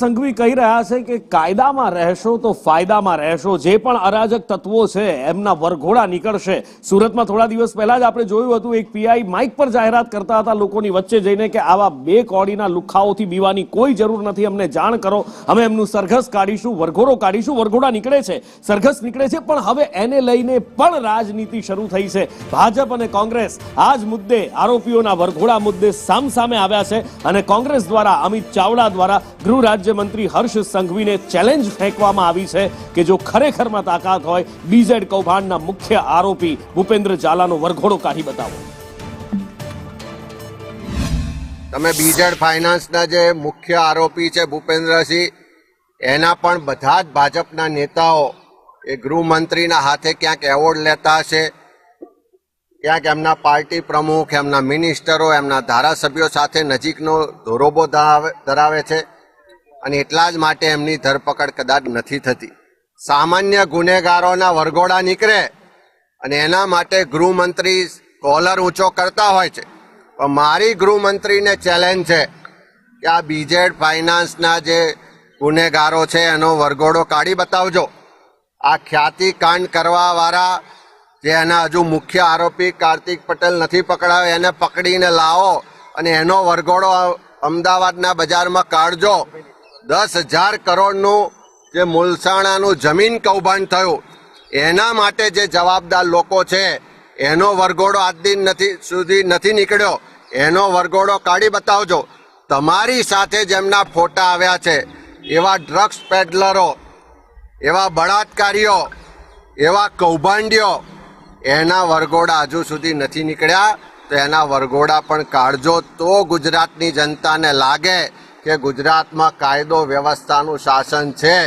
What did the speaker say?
સંઘવી કહી રહ્યા છે કે કાયદામાં રહેશો તો ફાયદામાં રહેશો, જે પણ અરાજક તત્વો છે એમના વરઘોડા નીકળશે। સુરતમાં થોડા દિવસ પહેલા જ આપણે જોયું હતું, એક પીઆઈ માઇક પર જાહેરાત કરતા હતા લોકોની વચ્ચે જઈને કે આવા બે કોડીના લુખાઓથી બીવાની કોઈ જરૂર નથી, અમને જાણ કરો, અમે એમનું સરઘસ કાઢીશું, વરઘોડો કાઢીશું। વરઘોડા નીકળે છે, સરઘસ નીકળે છે, પણ હવે એને લઈને પણ રાજનીતિ શરૂ થઈ છે। ભાજપ અને કોંગ્રેસ આ જ મુદ્દે, આરોપીઓના વરઘોડા મુદ્દે સામસામે આવ્યા છે અને કોંગ્રેસ દ્વારા અમિત ચાવડા દ્વારા ગૃહ રાજ્યમંત્રી હર્ષ સંઘવીને ચેલેન્જ ફેંકવામાં આવી છે કે જો ખરેખરમાં તાકાત હોય, બીઝેડ કૌભાંડના મુખ્ય આરોપી ભૂપેન્દ્ર ઝાલાનો વરઘોડો કાઢી બતાવો। તમે બીઝેડ ફાઇનાન્સના જે મુખ્ય આરોપી છે ભૂપેન્દ્રસિંહ, એના પણ બધા જ ભાજપના નેતાઓ એ ગૃહમંત્રીના હાથે ક્યાંક એવોર્ડ લેતા હશે, ક્યાંક એમના પાર્ટી પ્રમુખ, એમના મિનિસ્ટરો, એમના ધારાસભ્યો સાથે નજીકનો ધોરોબો ધરાવે છે અને એટલા જ માટે એમની ધરપકડ કદાચ નથી થતી। સામાન્ય ગુનેગારોના વરઘોડા નીકળે અને એના માટે ગૃહમંત્રી કોલર ઊંચો કરતા હોય છે, પણ મારી ગૃહમંત્રીને ચેલેન્જ છે કે આ બીઝેડ ફાઇનાન્સના જે ગુનેગારો છે એનો વરઘોડો કાઢી બતાવજો। આ ખ્યાતિકાંડ કરવાવાળા જે એના હજુ મુખ્ય આરોપી કાર્તિક પટેલ નથી પકડાયો, એને પકડીને લાવો અને એનો વરઘોડો અમદાવાદના બજારમાં કાઢજો। 10,000 કરોડનું જે મુલસાણાનું જમીન કૌભાંડ થયું, એના માટે જે જવાબદાર લોકો છે એનો વરઘોડો આજ દિન સુધી નથી નીકળ્યો, એનો વરઘોડો કાઢી બતાવજો। તમારી સાથે જેમના ફોટા આવ્યા છે એવા ડ્રગ્સ પેડલરો, એવા બળાત્કારીઓ, એવા કૌભાંડીઓ, એના વરઘોડા હજુ સુધી નથી નીકળ્યા, તો એના વરઘોડા પણ કાઢજો, તો ગુજરાતની જનતાને લાગે કે ગુજરાતમાં કાયદો વ્યવસ્થાનું શાસન છે।